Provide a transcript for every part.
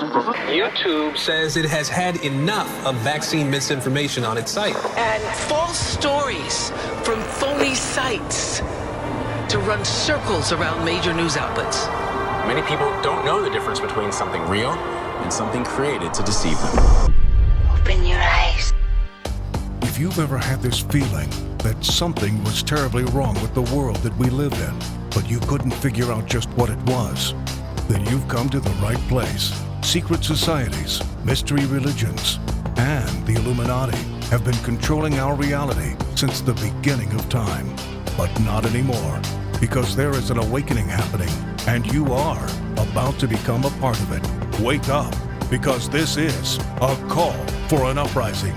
YouTube says it has had enough of vaccine misinformation on its site. And false stories from phony sites to run circles around major news outlets. Many people don't know the difference between something real and something created to deceive them. Open your eyes. If you've ever had this feeling that something was terribly wrong with the world that we live in, but you couldn't figure out just what it was, then you've come to the right place. Secret societies, mystery religions, and the Illuminati have been controlling our reality since the beginning of time. But not anymore, because there is an awakening happening, and you are about to become a part of it. Wake up, because this is a call for an uprising.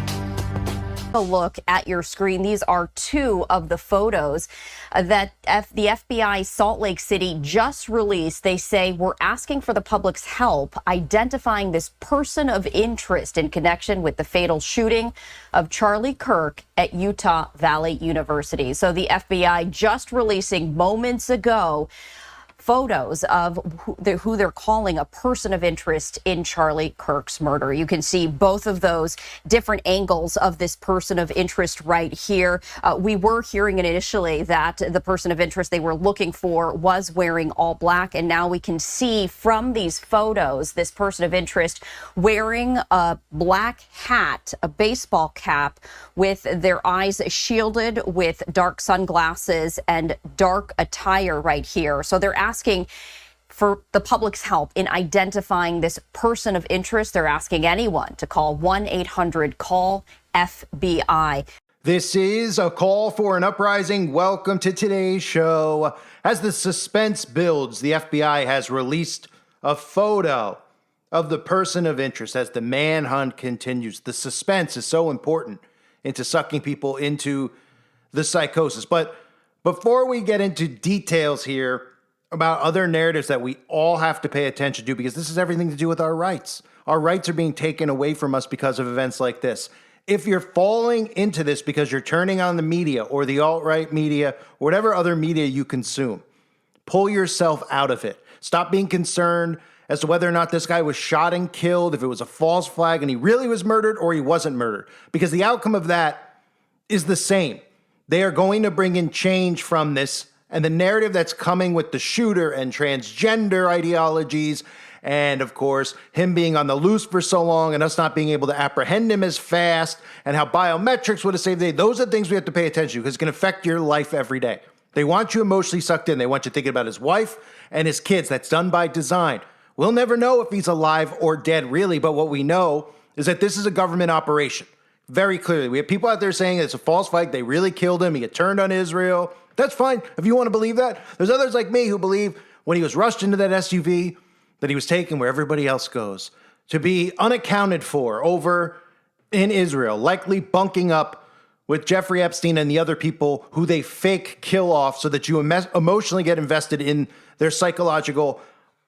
A look at your screen. These are two of the photos that the FBI Salt Lake City just released. They say we're asking for the public's help identifying this person of interest in connection with the fatal shooting of Charlie Kirk at Utah Valley University. So the FBI just releasing moments ago photos of who they're calling a person of interest in Charlie Kirk's murder. You can see both of those different angles of this person of interest right here. We were hearing initially that the person of interest they were looking for was wearing all black, and now we can see from these photos this person of interest wearing a black hat, a baseball cap, with their eyes shielded with dark sunglasses and dark attire right here. So they're asking for the public's help in identifying this person of interest. They're asking anyone to call 1-800-CALL-FBI. This is a call for an uprising. Welcome to today's show. As the suspense builds, the FBI has released a photo of the person of interest as the manhunt continues. The suspense is so important into sucking people into the psychosis. But before we get into details here about other narratives that we all have to pay attention to, because this has everything to do with our rights. Our rights are being taken away from us because of events like this. If you're falling into this because you're turning on the media or the alt-right media or whatever other media you consume, pull yourself out of it. Stop being concerned as to whether or not this guy was shot and killed, if it was a false flag and he really was murdered or he wasn't murdered, because the outcome of that is the same. They are going to bring in change from this, and the narrative that's coming with the shooter and transgender ideologies, and of course, him being on the loose for so long and us not being able to apprehend him as fast, and how biometrics would have saved the day. Those are things we have to pay attention to because it's going to affect your life every day. They want you emotionally sucked in. They want you thinking about his wife and his kids. That's done by design. We'll never know if he's alive or dead, really, but what we know is that this is a government operation. Very clearly. We have people out there saying it's a false flag. They really killed him. He had turned on Israel. That's fine if you want to believe that. There's others like me who believe when he was rushed into that SUV that he was taken where everybody else goes, to be unaccounted for over in Israel, likely bunking up with Jeffrey Epstein and the other people who they fake kill off so that you emotionally get invested in their psychological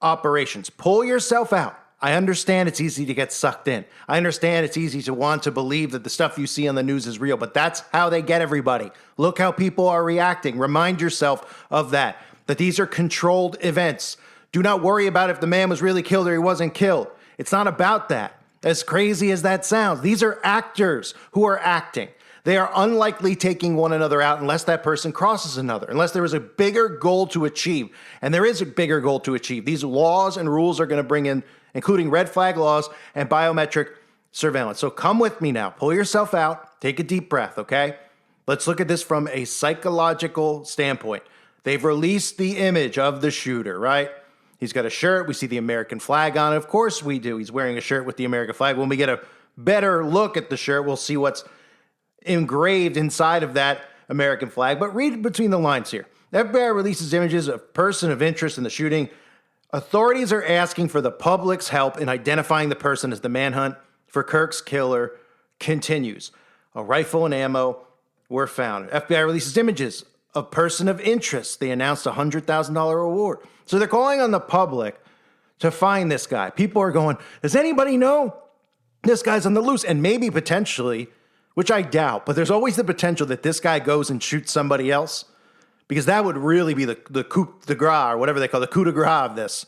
operations. Pull yourself out. I understand it's easy to get sucked in. I understand it's easy to want to believe that the stuff you see on the news is real, but that's how they get everybody. Look how people are reacting. Remind yourself of that these are controlled events. Do not worry about if the man was really killed or he wasn't killed. It's not about that. As crazy as that sounds, these are actors who are acting. They are unlikely taking one another out unless that person crosses another, unless there is a bigger goal to achieve. And there is a bigger goal to achieve. These laws and rules are going to bring in, including red flag laws and biometric surveillance. So come with me now. Pull yourself out. Take a deep breath, okay? Let's look at this from a psychological standpoint. They've released the image of the shooter, right? He's got a shirt. We see the American flag on it. Of course we do. He's wearing a shirt with the American flag. When we get a better look at the shirt, we'll see what's engraved inside of that American flag. But read between the lines here. The FBI releases images of person of interest in the shooting. Authorities are asking for the public's help in identifying the person as the manhunt for Kirk's killer continues. A rifle and ammo were found. FBI releases images of person of interest. They announced a $100,000 reward. So they're calling on the public to find this guy. People are going, does anybody know this guy's on the loose? And maybe potentially, which I doubt, but there's always the potential that this guy goes and shoots somebody else, because that would really be the coup de grace, or whatever they call the coup de grace of this,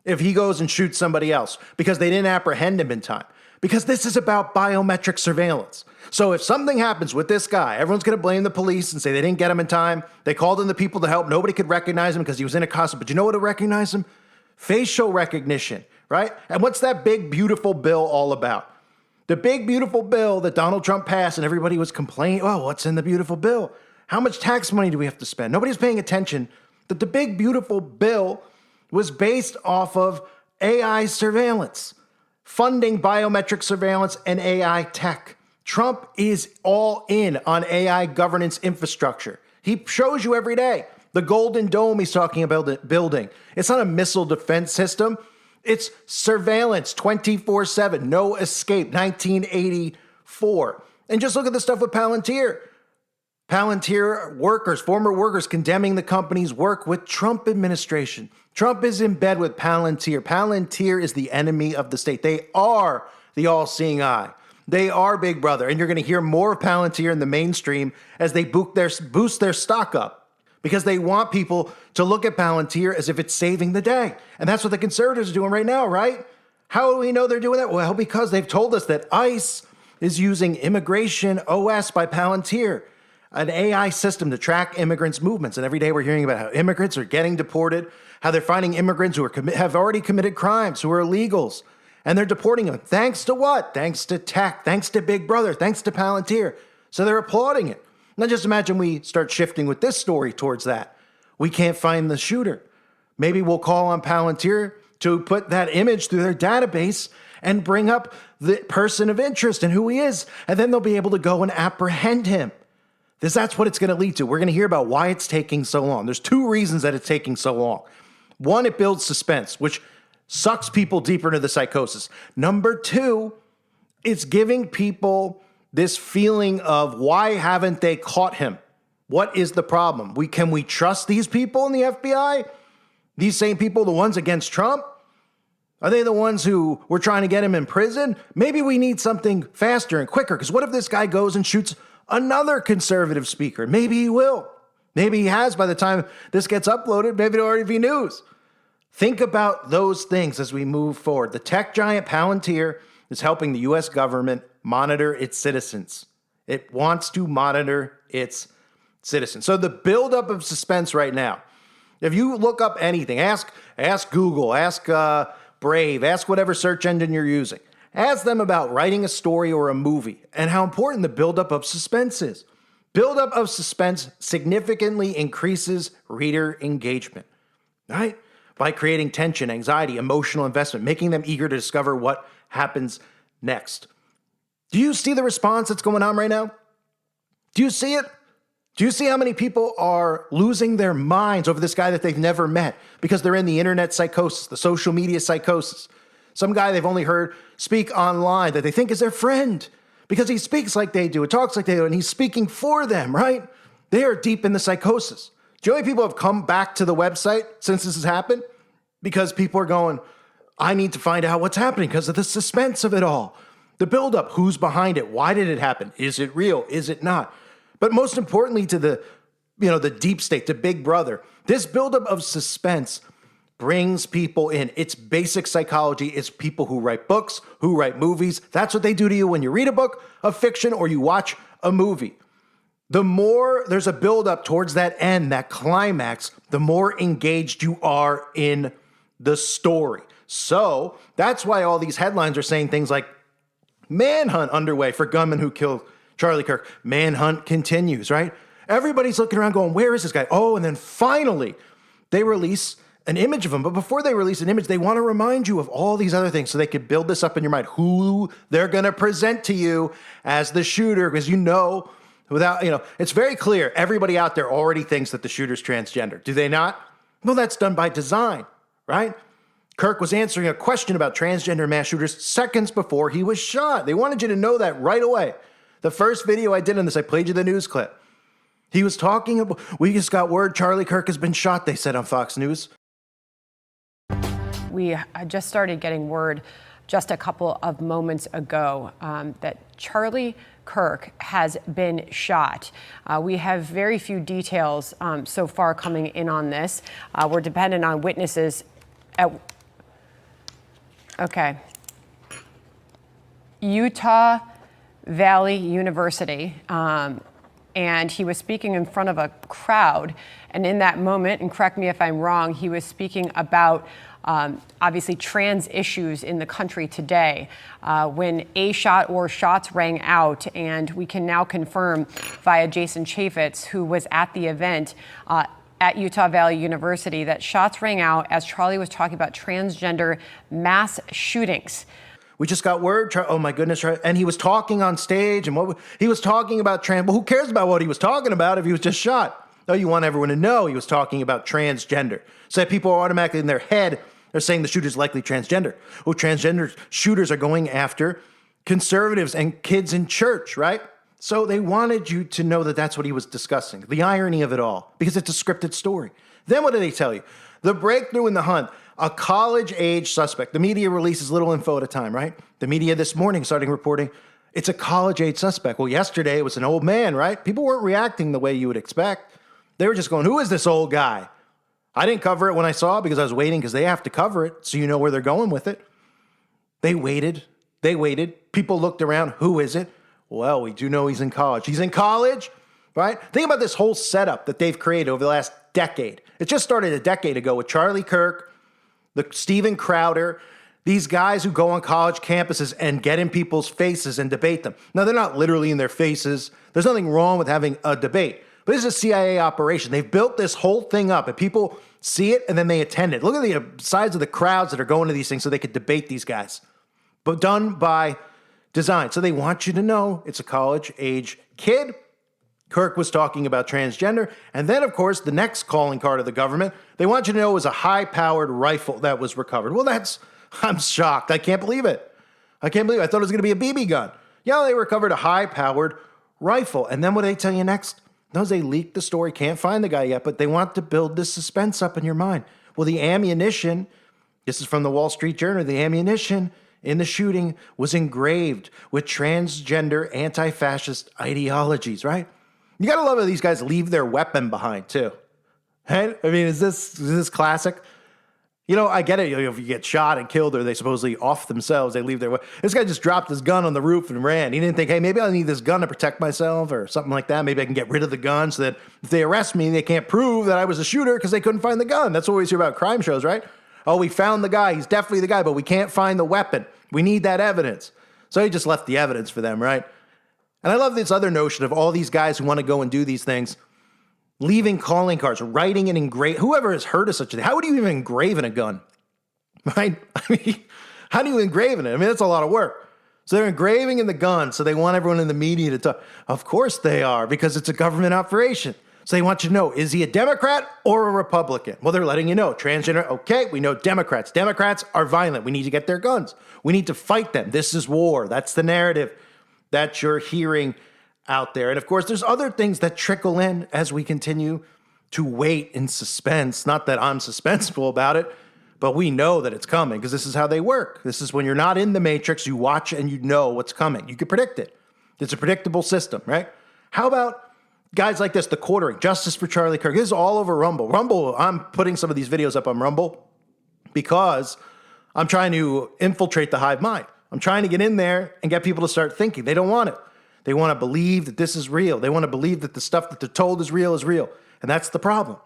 if he goes and shoots somebody else because they didn't apprehend him in time. Because this is about biometric surveillance. So if something happens with this guy, everyone's going to blame the police and say they didn't get him in time. They called in the people to help. Nobody could recognize him because he was in a costume. But you know what to recognize him? Facial recognition, right? And what's that big, beautiful bill all about? The big, beautiful bill that Donald Trump passed and everybody was complaining, oh, what's in the beautiful bill? How much tax money do we have to spend? Nobody's paying attention that the big, beautiful bill was based off of AI surveillance, funding biometric surveillance and AI tech. Trump is all in on AI governance infrastructure. He shows you every day. The Golden Dome he's talking about building. It's not a missile defense system. It's surveillance 24/7, no escape, 1984. And just look at the stuff with Palantir. Palantir workers, former workers condemning the company's work with Trump administration. Trump is in bed with Palantir. Palantir is the enemy of the state. They are the all-seeing eye. They are Big Brother. And you're going to hear more of Palantir in the mainstream as they boost their stock up. Because they want people to look at Palantir as if it's saving the day. And that's what the conservatives are doing right now, right? How do we know they're doing that? Well, because they've told us that ICE is using Immigration OS by Palantir, an AI system to track immigrants' movements. And every day we're hearing about how immigrants are getting deported, how they're finding immigrants who have already committed crimes, who are illegals. And they're deporting them. Thanks to what? Thanks to tech, thanks to Big Brother, thanks to Palantir. So they're applauding it. Now just imagine we start shifting with this story towards that. We can't find the shooter. Maybe we'll call on Palantir to put that image through their database and bring up the person of interest and who he is. And then they'll be able to go and apprehend him. That's what it's going to lead to. We're going to hear about why it's taking so long. There's two reasons that it's taking so long. One, it builds suspense, which sucks people deeper into the psychosis. Number two, it's giving people this feeling of why haven't they caught him? What is the problem? Can we trust these people in the FBI? These same people, the ones against Trump? Are they the ones who were trying to get him in prison? Maybe we need something faster and quicker, because what if this guy goes and shoots another conservative speaker? Maybe he will. Maybe he has by the time this gets uploaded. Maybe it'll already be news. Think about those things as we move forward. The tech giant Palantir is helping the U.S. government monitor its citizens. It wants to monitor its citizens. So the buildup of suspense right now, if you look up anything, ask Google, ask Brave, ask whatever search engine you're using. Ask them about writing a story or a movie and how important the buildup of suspense is. Buildup of suspense significantly increases reader engagement, right? By creating tension, anxiety, emotional investment, making them eager to discover what happens next. Do you see the response that's going on right now? Do you see it? Do you see how many people are losing their minds over this guy that they've never met because they're in the internet psychosis, the social media psychosis? Some guy they've only heard speak online that they think is their friend because he speaks like they do, it talks like they do, and he's speaking for them, right? They are deep in the psychosis. Do you know how many people have come back to the website since this has happened? Because people are going, I need to find out what's happening because of the suspense of it all. The buildup, who's behind it? Why did it happen? Is it real? Is it not? But most importantly to the deep state, to Big Brother, this buildup of suspense brings people in. It's basic psychology. It's people who write books, who write movies. That's what they do to you when you read a book of fiction or you watch a movie. The more there's a buildup towards that end, that climax, the more engaged you are in the story. So that's why all these headlines are saying things like, manhunt underway for gunman who killed Charlie Kirk. Manhunt continues, right? Everybody's looking around going, where is this guy? Oh, and then finally they release an image of him. But before they release an image, they want to remind you of all these other things so they could build this up in your mind, who they're going to present to you as the shooter, because it's very clear. Everybody out there already thinks that the shooter's transgender. Do they not? Well, that's done by design, right? Kirk was answering a question about transgender mass shooters seconds before he was shot. They wanted you to know that right away. The first video I did on this, I played you the news clip. He was talking about, we just got word Charlie Kirk has been shot, they said on Fox News. We just started getting word just a couple of moments ago that Charlie Kirk has been shot. We have very few details so far coming in on this. We're dependent on witnesses Okay. Utah Valley University, and he was speaking in front of a crowd. And in that moment, and correct me if I'm wrong, he was speaking about obviously trans issues in the country today. When a shot or shots rang out, and we can now confirm via Jason Chaffetz, who was at the event at Utah Valley University, that shots rang out as Charlie was talking about transgender mass shootings. We just got word, oh my goodness, right? And he was talking on stage, and he was talking about trans, well, who cares about what he was talking about if he was just shot? No, you want everyone to know he was talking about transgender. So that people are automatically in their head, they're saying the shooter's likely transgender. Oh, transgender shooters are going after conservatives and kids in church, right? So they wanted you to know that that's what he was discussing, the irony of it all, because it's a scripted story. Then what do they tell you? The breakthrough in the hunt, a college-age suspect. The media releases little info at a time, right? The media this morning starting reporting, it's a college-age suspect. Well, yesterday it was an old man, right? People weren't reacting the way you would expect. They were just going, who is this old guy? I didn't cover it when I saw it because I was waiting because they have to cover it so you know where they're going with it. They waited. People looked around. Who is it? Well, we do know he's in college. He's in college, right? Think about this whole setup that they've created over the last decade. It just started a decade ago with Charlie Kirk, the Steven Crowder, these guys who go on college campuses and get in people's faces and debate them. Now, they're not literally in their faces. There's nothing wrong with having a debate. But this is a CIA operation. They've built this whole thing up, and people see it, and then they attend it. Look at the size of the crowds that are going to these things so they could debate these guys. But done by design. So they want you to know it's a college-age kid. Kirk was talking about transgender. And then, of course, the next calling card of the government, they want you to know it was a high-powered rifle that was recovered. Well, I'm shocked. I can't believe it. I thought it was going to be a BB gun. Yeah, they recovered a high-powered rifle. And then what do they tell you next? No, they leaked the story. Can't find the guy yet, but they want to build this suspense up in your mind. Well, the ammunition, this is from the Wall Street Journal, the ammunition in the shooting was engraved with transgender anti-fascist ideologies, right? You got to love how these guys leave their weapon behind, too. Right? I mean, is this classic? You know, I get it. If you get shot and killed, or they supposedly off themselves, they leave their weapon. This guy just dropped his gun on the roof and ran. He didn't think, hey, maybe I need this gun to protect myself or something like that. Maybe I can get rid of the gun so that if they arrest me, they can't prove that I was a shooter because they couldn't find the gun. That's what we always hear about crime shows, right? Oh, we found the guy. He's definitely the guy, but we can't find the weapon. We need that evidence. So he just left the evidence for them, right? And I love this other notion of all these guys who want to go and do these things, leaving calling cards, writing and engrave. Whoever has heard of such a thing? How would you even engrave in a gun? Right? I mean, how do you engrave in it? I mean, that's a lot of work. So they're engraving in the gun, so they want everyone in the media to talk. Of course they are, because it's a government operation. So they want you to know, is he a Democrat or a Republican? Well, they're letting you know. Transgender, okay, we know Democrats. Democrats are violent. We need to get their guns. We need to fight them. This is war. That's the narrative that you're hearing out there. And of course, there's other things that trickle in as we continue to wait in suspense. Not that I'm suspenseful about it, but we know that it's coming because this is how they work. This is when you're not in the matrix, you watch and you know what's coming. You can predict it. It's a predictable system, right? How about guys like this, the quartering, Justice for Charlie Kirk? This is all over Rumble. Rumble, I'm putting some of these videos up on Rumble because I'm trying to infiltrate the hive mind. I'm trying to get in there and get people to start thinking. They don't want it. They want to believe that this is real. They want to believe that the stuff that they're told is real. And that's the problem.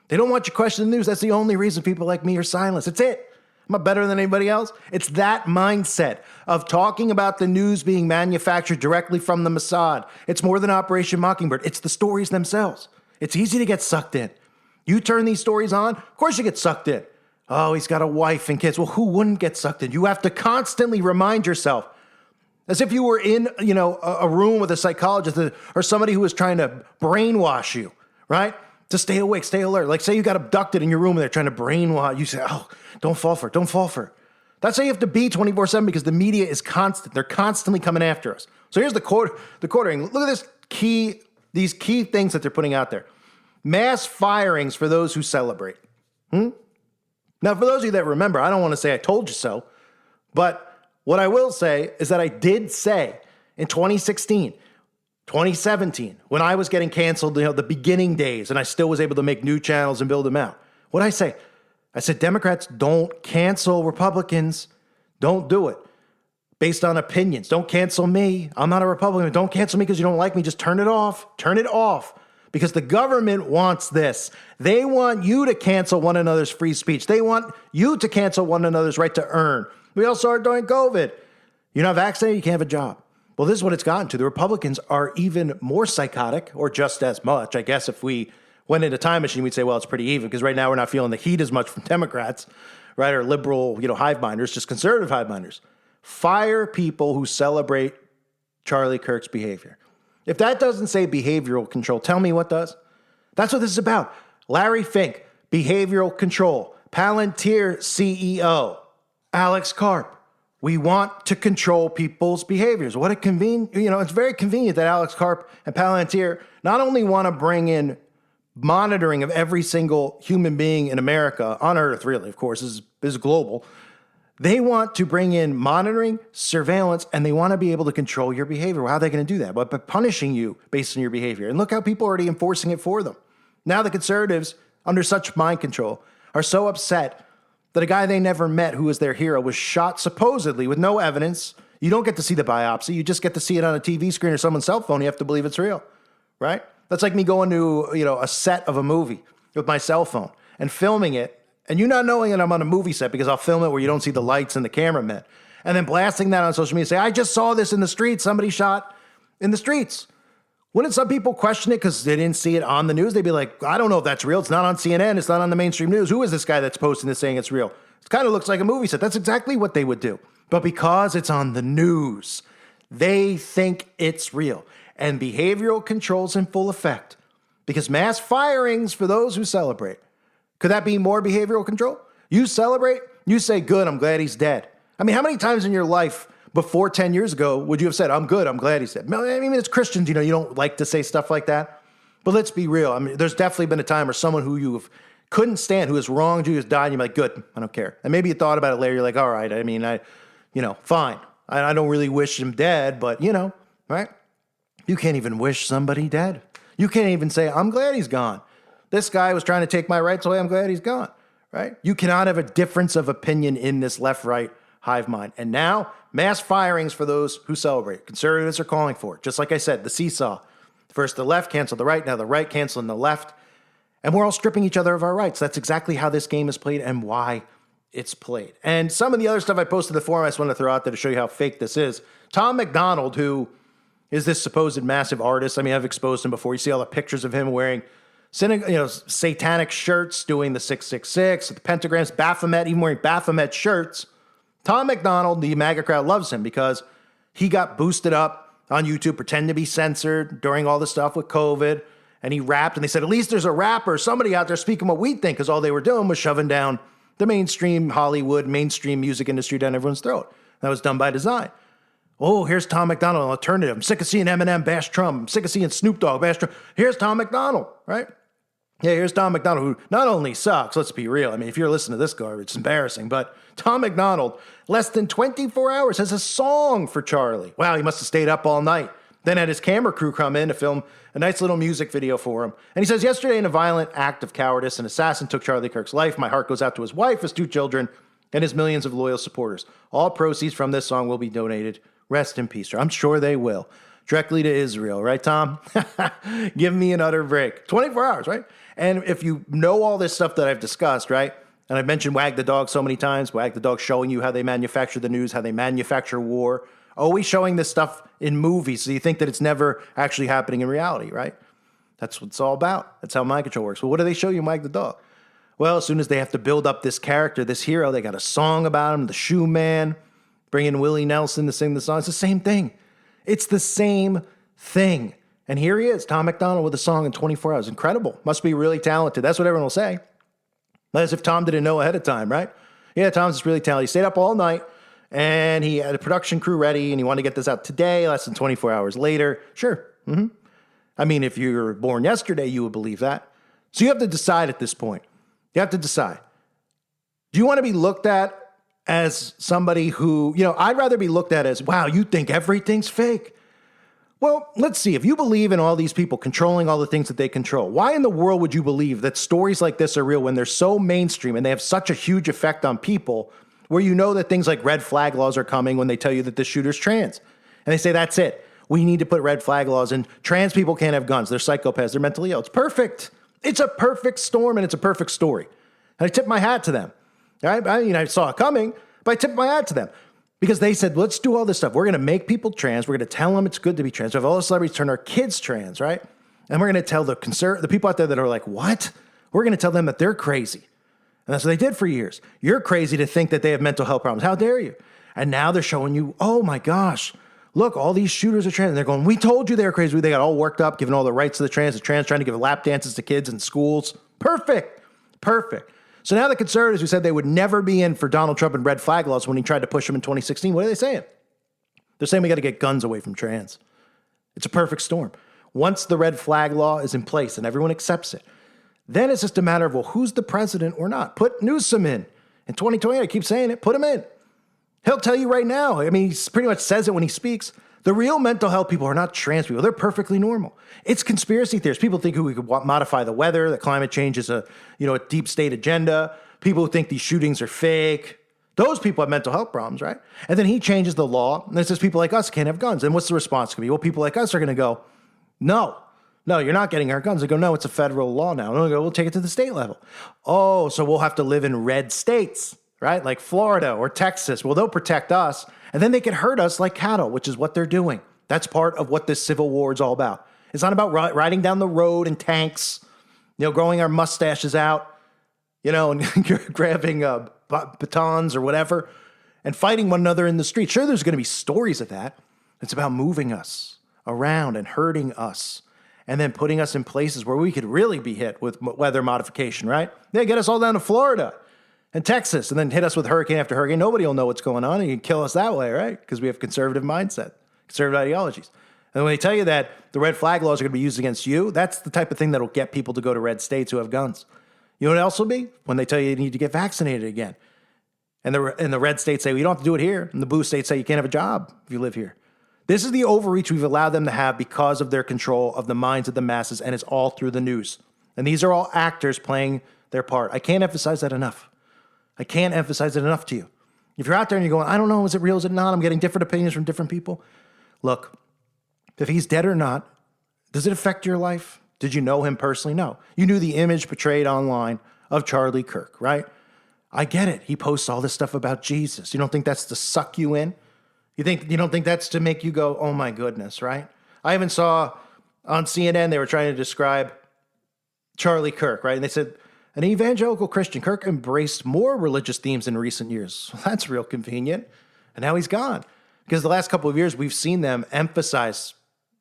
They don't want you to question the news. That's the only reason people like me are silenced. It's it. Am I better than anybody else? It's that mindset of talking about the news being manufactured directly from the Mossad. It's more than Operation Mockingbird. It's the stories themselves. It's easy to get sucked in. You turn these stories on, of course you get sucked in. Oh, he's got a wife and kids. Well, who wouldn't get sucked in? You have to constantly remind yourself, as if you were in, a room with a psychologist or somebody who was trying to brainwash you, right? To stay awake, stay alert. Like, say you got abducted in your room and they're trying to brainwash you. Say, oh, don't fall for it. That's how you have to be 24/7 because the media is constant. They're constantly coming after us. So here's the quartering. Look at these key things that they're putting out there. Mass firings for those who celebrate. Now, for those of you that remember, I don't want to say I told you so, but what I will say is that I did say in 2016, 2017, when I was getting canceled, the beginning days, and I still was able to make new channels and build them out. What did I say? I said, Democrats don't cancel Republicans. Don't do it. Based on opinions. Don't cancel me. I'm not a Republican. Don't cancel me because you don't like me. Just turn it off. Turn it off. Because the government wants this. They want you to cancel one another's free speech. They want you to cancel one another's right to earn. We all saw it during COVID. You're not vaccinated, you can't have a job. Well, this is what it's gotten to. The Republicans are even more psychotic, or just as much. I guess if we went into a time machine, we'd say, well, it's pretty even, because right now we're not feeling the heat as much from Democrats, right, or liberal, hive minders, just conservative hive minders. Fire people who celebrate Charlie Kirk's behavior. If that doesn't say behavioral control, tell me what does. That's what this is about. Larry Fink, behavioral control. Palantir CEO, Alex Karp. We want to control people's behaviors. What a it's very convenient that Alex Karp and Palantir not only want to bring in monitoring of every single human being in America, on Earth, really, of course, this is global. They want to bring in monitoring, surveillance, and they want to be able to control your behavior. Well, how are they going to do that? But by punishing you based on your behavior. And look how people are already enforcing it for them. Now the conservatives, under such mind control, are so upset that a guy they never met, who was their hero, was shot supposedly with no evidence. You don't get to see the biopsy. You just get to see it on a TV screen or someone's cell phone. You have to believe it's real, right? That's like me going to, a set of a movie with my cell phone and filming it, and you not knowing that I'm on a movie set because I'll film it where you don't see the lights and the cameraman, and then blasting that on social media, say, I just saw this in the streets. Somebody shot in the streets. Wouldn't some people question it because they didn't see it on the news? They'd be like, I don't know if that's real. It's not on CNN. It's not on the mainstream news. Who is this guy that's posting this saying it's real? It kind of looks like a movie set. That's exactly what they would do. But because it's on the news, they think it's real. And behavioral control's in full effect. Because mass firings for those who celebrate. Could that be more behavioral control? You celebrate, you say, good, I'm glad he's dead. I mean, how many times in your life before 10 years ago would you have said, I'm good, I'm glad he's dead? I mean, it's Christians, you don't like to say stuff like that. But let's be real. I mean, there's definitely been a time where someone who you couldn't stand, who has wronged you, has died, and you're like, good, I don't care. And maybe you thought about it later, you're like, all right, I mean, fine. I don't really wish him dead, but, right? You can't even wish somebody dead. You can't even say, I'm glad he's gone. This guy was trying to take my rights away. I'm glad he's gone, right? You cannot have a difference of opinion in this left-right hive mind. And now, mass firings for those who celebrate. Conservatives are calling for it. Just like I said, the seesaw. First the left canceled the right, now the right canceling the left. And we're all stripping each other of our rights. That's exactly how this game is played and why it's played. And some of the other stuff I posted in the forum, I just want to throw out there to show you how fake this is. Tom McDonald, who is this supposed massive artist. I mean, I've exposed him before. You see all the pictures of him wearing satanic shirts, doing the 666, the pentagrams, Baphomet, even wearing Baphomet shirts. Tom McDonald, the MAGA crowd loves him because he got boosted up on YouTube, pretending to be censored during all the stuff with COVID, and he rapped, and they said, at least there's a rapper, somebody out there speaking what we think, because all they were doing was shoving down the mainstream Hollywood, mainstream music industry down everyone's throat. That was done by design. Oh, here's Tom McDonald, an alternative. I'm sick of seeing Eminem bash Trump. I'm sick of seeing Snoop Dogg bash Trump. Here's Tom McDonald, right? Yeah, here's Tom McDonald, who not only sucks, let's be real. I mean, if you're listening to this garbage, it's embarrassing. But Tom McDonald, less than 24 hours, has a song for Charlie. Wow, he must have stayed up all night. Then had his camera crew come in to film a nice little music video for him. And he says, yesterday, in a violent act of cowardice, an assassin took Charlie Kirk's life. My heart goes out to his wife, his 2 children, and his millions of loyal supporters. All proceeds from this song will be donated. Rest in peace. I'm sure they will. Directly to Israel, right, Tom? Give me another break. 24 hours, right? And if you know all this stuff that I've discussed, right? And I've mentioned Wag the Dog so many times. Wag the Dog showing you how they manufacture the news, how they manufacture war. Always showing this stuff in movies, so you think that it's never actually happening in reality, right? That's what it's all about. That's how mind control works. Well, what do they show you in Wag the Dog? Well, as soon as they have to build up this character, this hero, they got a song about him, the Shoe Man, bring in Willie Nelson to sing the song. It's the same thing. It's the same thing. And here he is, Tom McDonald, with a song in 24 hours. Incredible. Must be really talented. That's what everyone will say. As if Tom didn't know ahead of time, right? Yeah, Tom's just really talented. He stayed up all night, and he had a production crew ready, and he wanted to get this out today, less than 24 hours later. Sure. I mean, if you were born yesterday, you would believe that. So you have to decide at this point. You have to decide. Do you want to be looked at as somebody who, I'd rather be looked at as, wow, you think everything's fake. Well, let's see. If you believe in all these people controlling all the things that they control, why in the world would you believe that stories like this are real when they're so mainstream and they have such a huge effect on people where you know that things like red flag laws are coming when they tell you that the shooter's trans. And they say, that's it. We need to put red flag laws in. Trans people can't have guns. They're psychopaths. They're mentally ill. It's perfect. It's a perfect storm, and it's a perfect story. And I tip my hat to them. All right? I saw it coming, but I tipped my hat to them. Because they said, let's do all this stuff. We're going to make people trans. We're going to tell them it's good to be trans. We have all the celebrities turn our kids trans, right? And we're going to tell the people out there that are like, what? We're going to tell them that they're crazy. And that's what they did for years. You're crazy to think that they have mental health problems. How dare you? And now they're showing you, oh my gosh, look, all these shooters are trans. And they're going, we told you they were crazy. They got all worked up, giving all the rights to the trans trying to give lap dances to kids in schools. Perfect. So now the conservatives who said they would never be in for Donald Trump and red flag laws when he tried to push them in 2016, what are they saying? They're saying we got to get guns away from trans. It's a perfect storm. Once the red flag law is in place and everyone accepts it, then it's just a matter of, well, who's the president or not? Put Newsom in. In 2020, I keep saying it, put him in. He'll tell you right now. I mean, he pretty much says it when he speaks. The real mental health people are not trans people. They're perfectly normal. It's conspiracy theorists. People think we could modify the weather, that climate change is a deep state agenda. People who think these shootings are fake. Those people have mental health problems, right? And then he changes the law, and it says people like us can't have guns. And what's the response going to be? Well, people like us are going to go, no, you're not getting our guns. They go, no, it's a federal law now. And they'll go, we'll take it to the state level. Oh, so we'll have to live in red states, right? Like Florida or Texas. Well, they'll protect us, and then they can hurt us like cattle, which is what they're doing. That's part of what this civil war is all about. It's not about riding down the road in tanks, growing our mustaches out, and grabbing batons or whatever, and fighting one another in the street. Sure, there's going to be stories of that. It's about moving us around and hurting us, and then putting us in places where we could really be hit with weather modification, right? They get us all down to Florida and Texas, and then hit us with hurricane after hurricane. Nobody will know what's going on, and you can kill us that way, right? Because we have conservative mindset, conservative ideologies. And when they tell you that the red flag laws are going to be used against you, that's the type of thing that will get people to go to red states who have guns. You know what else will be? When they tell you need to get vaccinated again. And the red states say, well, you don't have to do it here. And the blue states say you can't have a job if you live here. This is the overreach we've allowed them to have because of their control of the minds of the masses, and it's all through the news. And these are all actors playing their part. I can't emphasize that enough. I can't emphasize it enough to you. If you're out there and you're going, I don't know, is it real, is it not? I'm getting different opinions from different people. Look, if he's dead or not, does it affect your life? Did you know him personally? No. You knew the image portrayed online of Charlie Kirk, right? I get it. He posts all this stuff about Jesus. You don't think that's to suck you in? You don't think that's to make you go, oh my goodness, right? I even saw on CNN, they were trying to describe Charlie Kirk, right? And they said, an evangelical Christian, Kirk embraced more religious themes in recent years. Well, that's real convenient. And now he's gone. Because the last couple of years, we've seen them emphasize,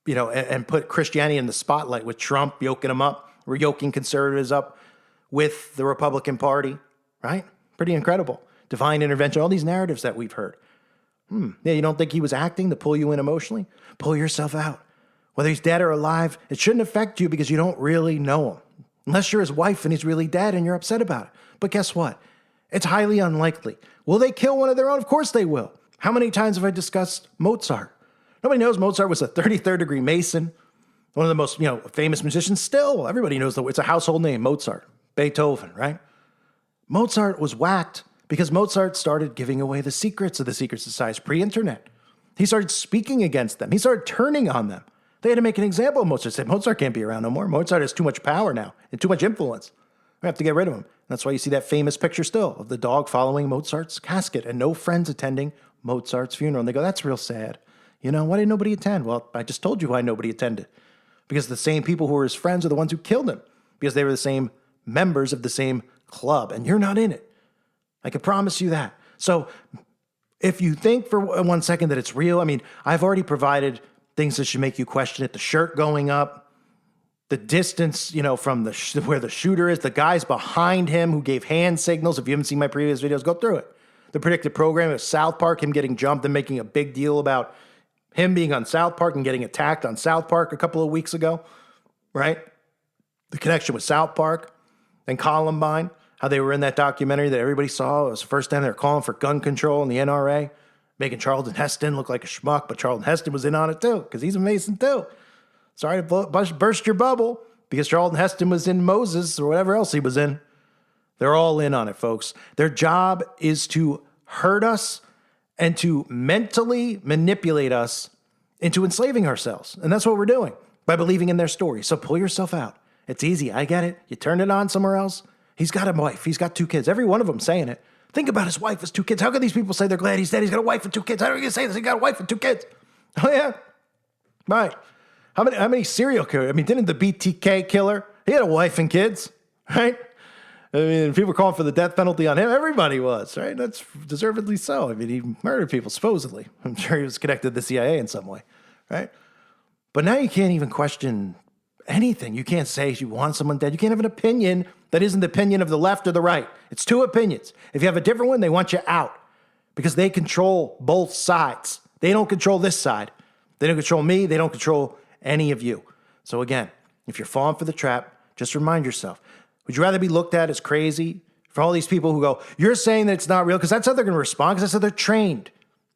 and put Christianity in the spotlight with Trump yoking them up. We're yoking conservatives up with the Republican Party, right? Pretty incredible. Divine intervention, all these narratives that we've heard. Yeah, you don't think he was acting to pull you in emotionally? Pull yourself out. Whether he's dead or alive, it shouldn't affect you because you don't really know him. Unless you're his wife and he's really dead and you're upset about it. But guess what? It's highly unlikely. Will they kill one of their own? Of course they will. How many times have I discussed Mozart? Nobody knows Mozart was a 33rd degree Mason, one of the most famous musicians. Still, everybody knows it's a household name, Mozart. Beethoven, right? Mozart was whacked because Mozart started giving away the secrets of the secret societies pre-internet. He started speaking against them. He started turning on them. They had to make an example of Mozart. They said, Mozart can't be around no more. Mozart has too much power now and too much influence. We have to get rid of him. That's why you see that famous picture still of the dog following Mozart's casket and no friends attending Mozart's funeral. And they go, that's real sad. Why didn't nobody attend? Well, I just told you why nobody attended. Because the same people who were his friends are the ones who killed him. Because they were the same members of the same club. And you're not in it. I can promise you that. So if you think for 1 second that it's real, I've already provided things that should make you question it. The shirt going up, the distance, from where the shooter is, the guys behind him who gave hand signals. If you haven't seen my previous videos, go through it. The predictive programming of South Park, him getting jumped and making a big deal about him being on South Park and getting attacked on South Park a couple of weeks ago, right? The connection with South Park and Columbine, how they were in that documentary that everybody saw. It was the first time they were calling for gun control in the NRA, making Charlton Heston look like a schmuck, but Charlton Heston was in on it too, because he's a Mason too. Sorry to burst your bubble, because Charlton Heston was in Moses or whatever else he was in. They're all in on it, folks. Their job is to hurt us and to mentally manipulate us into enslaving ourselves. And that's what we're doing by believing in their story. So pull yourself out. It's easy. I get it. You turn it on somewhere else. He's got a wife. He's got 2 kids. Every one of them saying it. Think about his wife, his 2 kids. How can these people say they're glad he's dead? He's got a wife and 2 kids. How are you going to say this? He got a wife and 2 kids. Oh, yeah. Right. How many serial killers? I mean, didn't the BTK killer, he had a wife and kids, right? I mean, people were calling for the death penalty on him. Everybody was, right? That's deservedly so. I mean, he murdered people, supposedly. I'm sure he was connected to the CIA in some way, right? But now you can't even question anything. You can't say you want someone dead. You can't have an opinion that isn't the opinion of the left or the right. It's 2 opinions. If you have a different one, they want you out because they control both sides. They don't control this side. They don't control me. They don't control any of you. So again, if you're falling for the trap, just remind yourself, would you rather be looked at as crazy for all these people who go, you're saying that it's not real? Because that's how they're going to respond, because that's how they're trained.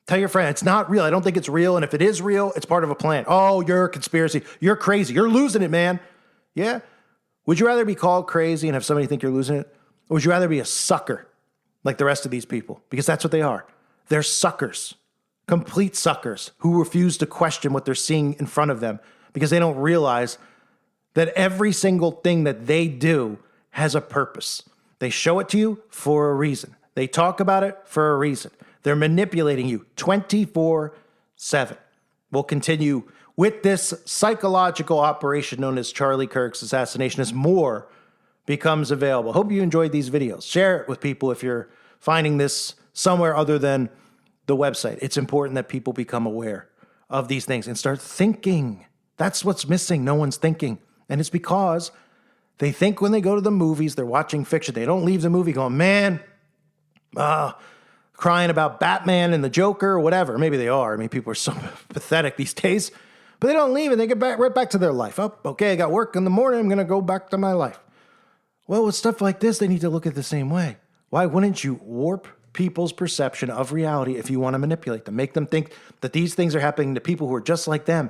Tell your friend, it's not real. I don't think it's real. And if it is real, it's part of a plan. Oh, you're a conspiracy. You're crazy. You're losing it, man. Yeah? Would you rather be called crazy and have somebody think you're losing it? Or would you rather be a sucker like the rest of these people? Because that's what they are. They're suckers. Complete suckers who refuse to question what they're seeing in front of them because they don't realize that every single thing that they do has a purpose. They show it to you for a reason. They talk about it for a reason. They're manipulating you 24/7. We'll continue with this psychological operation known as Charlie Kirk's assassination as more becomes available. Hope you enjoyed these videos. Share it with people if you're finding this somewhere other than the website. It's important that people become aware of these things and start thinking. That's what's missing. No one's thinking. And it's because they think when they go to the movies, they're watching fiction. They don't leave the movie going, man, crying about Batman and the Joker or whatever. Maybe they are. I mean, people are so pathetic these days. But they don't leave and they get right back to their life. Oh, okay, I got work in the morning. I'm going to go back to my life. Well, with stuff like this, they need to look at it the same way. Why wouldn't you warp people's perception of reality if you want to manipulate them? Make them think that these things are happening to people who are just like them.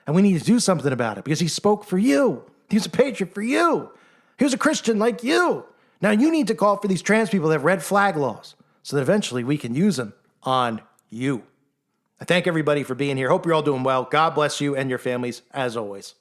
And we need to do something about it because he spoke for you. He was a patriot for you. He was a Christian like you. Now you need to call for these trans people that have red flag laws so that eventually we can use them on you. I thank everybody for being here. Hope you're all doing well. God bless you and your families as always.